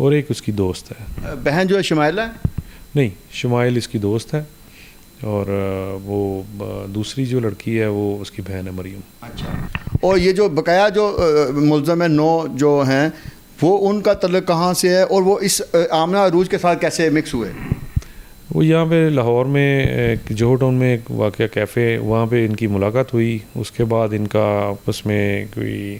اور ایک اس کی دوست ہے. بہن جو ہے شمائلہ ہے؟ نہیں، شمائل اس کی دوست ہے اور وہ دوسری جو لڑکی ہے وہ اس کی بہن ہے مریم. اچھا. اور یہ جو بقایا جو ملزم ہیں 9 جو ہیں وہ ان کا تعلق کہاں سے ہے اور وہ اس آمنہ عروج کے ساتھ کیسے مکس ہوئے؟ وہ یہاں پہ لاہور میں ایک جوہر ٹاؤن میں ایک واقعہ کیفے، وہاں پہ ان کی ملاقات ہوئی. اس کے بعد ان کا آپس میں کوئی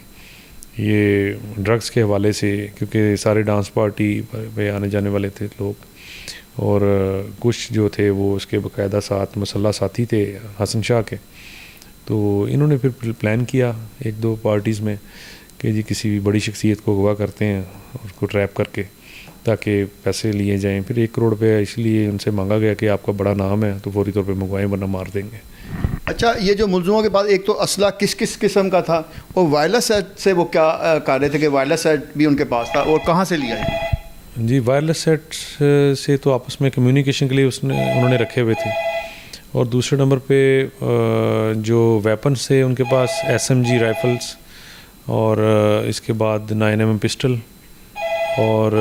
یہ ڈرگس کے حوالے سے، کیونکہ سارے ڈانس پارٹی پہ آنے جانے والے تھے لوگ، اور کچھ جو تھے وہ اس کے باقاعدہ ساتھ مسلح ساتھی تھے حسن شاہ کے. تو انہوں نے پھر پلان کیا 1-2 پارٹیز میں کہ جی کسی بھی بڑی شخصیت کو اغوا کرتے ہیں اور اس کو ٹریپ کر کے تاکہ پیسے لیے جائیں. پھر 1 کروڑ روپے اس لیے ان سے مانگا گیا کہ آپ کا بڑا نام ہے تو فوری طور پہ منگوائیں ورنہ مار دیں گے. اچھا، یہ جو ملزموں کے پاس ایک تو اسلحہ کس قسم کا تھا اور وائرلیس سیٹ سے وہ کیا کر رہے تھے کہ وائرلیس سیٹ بھی ان کے پاس تھا اور کہاں سے لیا ہے؟ جی وائرلیس سیٹ سے تو آپس میں کمیونیکیشن کے لیے انہوں نے رکھے ہوئے تھے. اور دوسرے نمبر پہ جو ویپنس تھے ان کے پاس SMG رائفلس اور اس کے بعد 9mm پسٹل اور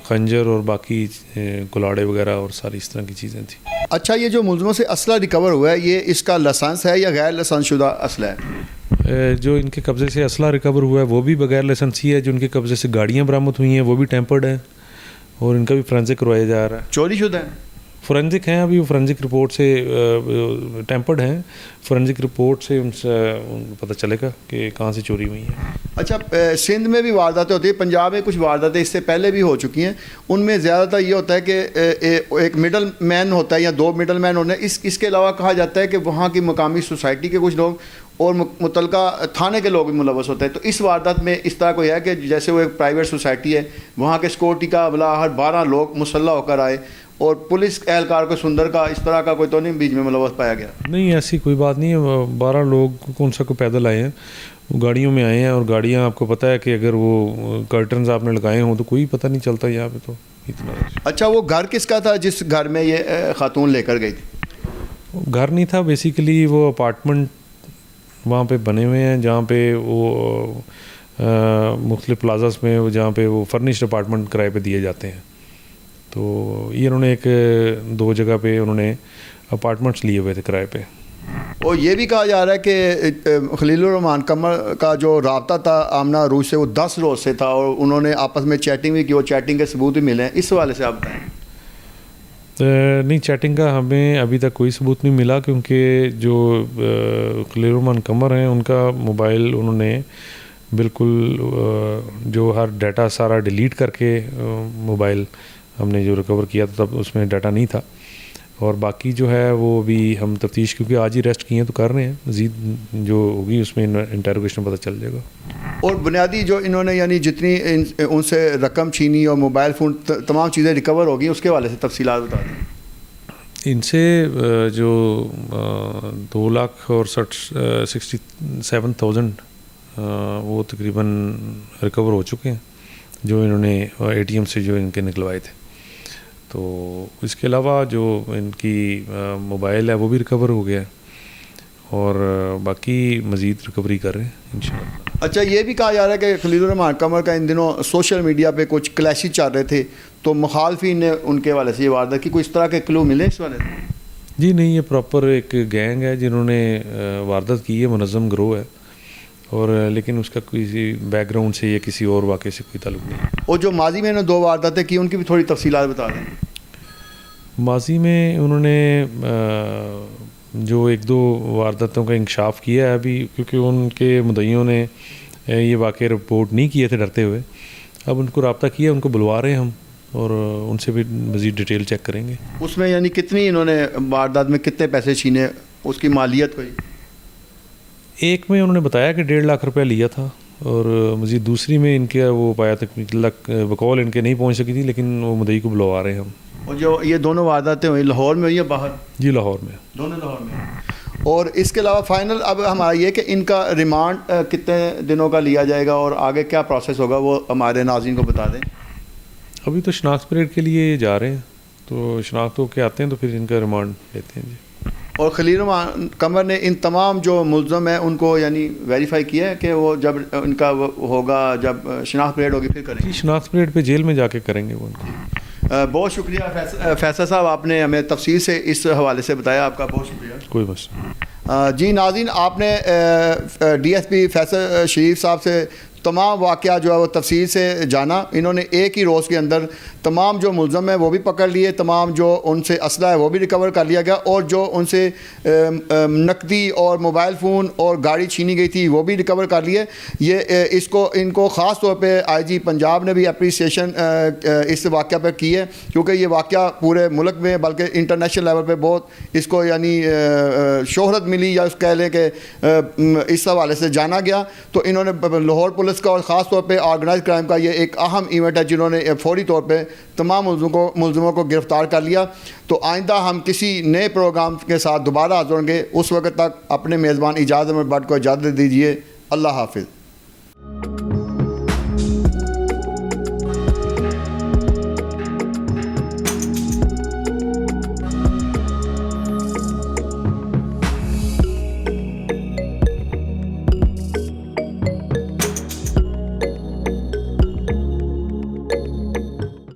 خنجر اور باقی کلاڑے وغیرہ اور ساری اس طرح کی چیزیں تھیں. اچھا، یہ جو ملزموں سے اسلحہ ریکور ہوا ہے یہ اس کا لائسنس ہے یا غیر لائسنس شدہ اسلحہ ہے؟ جو ان کے قبضے سے اسلحہ ریکور ہوا ہے وہ بھی بغیر لائسنس ہی ہے. جو ان کے قبضے سے گاڑیاں برآمد ہوئی ہیں وہ بھی ٹیمپرڈ ہیں اور ان کا بھی فرینزک کروایا جا رہا ہے. چوری شدہ ہے؟ فورینزک ہیں ابھی، وہ فورینزک رپورٹ سے ٹیمپرڈ ہیں. فورینزک رپورٹ سے ان سے پتہ چلے گا کہ کہاں سے چوری ہوئی ہیں. اچھا، سندھ میں بھی وارداتیں ہوتی ہیں، پنجاب میں کچھ وارداتیں اس سے پہلے بھی ہو چکی ہیں. ان میں زیادہ تر یہ ہوتا ہے کہ ایک مڈل مین ہوتا ہے یا 2 مڈل مین ہوتے ہیں. اس کے علاوہ کہا جاتا ہے کہ وہاں کی مقامی سوسائٹی کے کچھ لوگ اور متعلقہ تھانے کے لوگ بھی ملوث ہوتے ہیں. تو اس واردات میں اس طرح کوئی ہے کہ جیسے وہ ایک پرائیویٹ سوسائٹی ہے، وہاں کے سیکورٹی کا عملہ ہر 12 لوگ مسلح ہو کر آئے اور پولیس اہلکار کو سندر کا اس طرح کا کوئی تو نہیں بیچ میں ملوث پایا گیا؟ نہیں، ایسی کوئی بات نہیں ہے. 12 لوگ کون سا کو پیدل آئے ہیں، وہ گاڑیوں میں آئے ہیں اور گاڑیاں آپ کو پتہ ہے کہ اگر وہ کرٹنز آپ نے لگائے ہوں تو کوئی پتہ نہیں چلتا یہاں پہ. تو اتنا. اچھا، وہ گھر کس کا تھا جس گھر میں یہ خاتون لے کر گئی تھی؟ گھر نہیں تھا، بیسیکلی وہ اپارٹمنٹ وہاں پہ بنے ہوئے ہیں جہاں پہ وہ مختلف پلازاز میں جہاں پہ وہ فرنشڈ اپارٹمنٹ کرائے پہ دیے جاتے ہیں. تو یہ انہوں نے 2 جگہ پہ انہوں نے اپارٹمنٹس لیے ہوئے تھے کرائے پہ. اور یہ بھی کہا جا رہا ہے کہ خلیل الرحمان قمر کا جو رابطہ تھا آمنہ عروج سے وہ 10 روز سے تھا اور انہوں نے آپس میں چیٹنگ بھی کی اور چیٹنگ کے ثبوت بھی ملے ہیں. اس حوالے سے آپ بتائیں. نہیں، چیٹنگ کا ہمیں ابھی تک کوئی ثبوت نہیں ملا، کیونکہ جو خلیل الرحمان قمر ہیں ان کا موبائل انہوں نے بالکل جو ہر ڈیٹا سارا ڈیلیٹ کر کے موبائل ہم نے جو ریکور کیا تھا تب اس میں ڈیٹا نہیں تھا. اور باقی جو ہے وہ بھی ہم تفتیش کیونکہ آج ہی ریسٹ کیے ہیں تو کر رہے ہیں، مزید جو ہوگی اس میں انٹروگیشن پتہ چل جائے گا. اور بنیادی جو انہوں نے یعنی جتنی ان سے رقم چھینی اور موبائل فون تمام چیزیں ریکور ہو گئی، اس کے حوالے سے تفصیلات بتا دیں. ان سے جو 2,67,000 وہ تقریباً ریکور ہو چکے ہیں جو انہوں نے ATM سے جو ان کے نکلوائے تھے. تو اس کے علاوہ جو ان کی موبائل ہے وہ بھی ریکور ہو گیا ہے اور باقی مزید ریکوری کر رہے ہیں انشاءاللہ. اچھا، یہ بھی کہا جا رہا ہے کہ خلیل الرحمان قمر کا ان دنوں سوشل میڈیا پہ کچھ کلیشز چل رہے تھے تو مخالفین نے ان کے حوالے سے یہ واردات کی، کوئی اس طرح کے کلو ملے اس والے سے؟ جی نہیں، یہ پراپر ایک گینگ ہے جنہوں نے واردات کی ہے، منظم گروہ ہے اور لیکن اس کا کسی بیک گراؤنڈ سے یا کسی اور واقعے سے کوئی تعلق نہیں. اور جو ماضی میں انہوں نے 2 وارداتیں کی ان کی بھی تھوڑی تفصیلات بتا دیں. ماضی میں انہوں نے جو 1-2 وارداتوں کا انکشاف کیا ہے ابھی، کیونکہ ان کے مدعیوں نے یہ واقعے رپورٹ نہیں کیے تھے ڈرتے ہوئے. اب ان کو رابطہ کیا، ان کو بلوا رہے ہیں ہم اور ان سے بھی مزید ڈیٹیل چیک کریں گے. اس میں یعنی کتنی انہوں نے واردات میں کتنے پیسے چھینے، اس کی مالیت کوئی؟ ایک میں انہوں نے بتایا کہ 1.5 لاکھ روپیہ لیا تھا اور مزید دوسری میں ان کے وہ پایا تک بقول ان کے نہیں پہنچ سکی تھی، لیکن وہ مدعی کو بلوا رہے ہیں ہم. اور جو یہ دونوں وارداتیں ہوئی لاہور میں ہوئی یا باہر؟ جی لاہور میں. دونوں لاہور میں. اور اس کے علاوہ فائنل اب ہمارا یہ کہ ان کا ریمانڈ کتنے دنوں کا لیا جائے گا اور آگے کیا پروسیس ہوگا وہ ہمارے ناظرین کو بتا دیں. ابھی تو شناخت پریڈ کے لیے جا رہے ہیں، تو شناخت ہو کے آتے ہیں تو پھر ان کا ریمانڈ لیتے ہیں. جی اور خلیل الرحمان قمر نے ان تمام جو ملزم ہیں ان کو یعنی ویریفائی کیا ہے کہ وہ جب ان کا ہوگا جب شناخت پریڈ ہوگی پھر کریں گے؟ شناخت پریڈ پہ جیل میں جا کے کریں گے وہ. بہت شکریہ فیصل صاحب, آپ نے ہمیں تفصیل سے اس حوالے سے بتایا, آپ کا بہت شکریہ. کوئی بس. جی ناظرین, آپ نے ڈی ایس پی فیصل شریف صاحب سے تمام واقعہ جو ہے وہ تفصیل سے جانا. انہوں نے ایک ہی روز کے اندر تمام جو ملزم ہیں وہ بھی پکڑ لیے, تمام جو ان سے اسلحہ ہے وہ بھی ریکور کر لیا گیا, اور جو ان سے نقدی اور موبائل فون اور گاڑی چھینی گئی تھی وہ بھی ریکور کر لیے. یہ ان کو خاص طور پہ آئی جی پنجاب نے بھی اپریسیشن اس واقعہ پر کی ہے, کیونکہ یہ واقعہ پورے ملک میں بلکہ انٹرنیشنل لیول پہ بہت اس کو یعنی شہرت ملی, یا اس کہہ لیں کہ اس حوالے سے جانا گیا. تو انہوں نے لاہور پولیس کا اور خاص طور پہ آرگنائز کرائم کا یہ ایک اہم ایونٹ ہے جنہوں نے فوری طور پہ تمام ملزموں کو گرفتار کر لیا. تو آئندہ ہم کسی نئے پروگرام کے ساتھ دوبارہ حاضر ہوں گے. اس وقت تک اپنے میزبان اجازت احمد بٹ کو اجازت دیجیے. اللہ حافظ.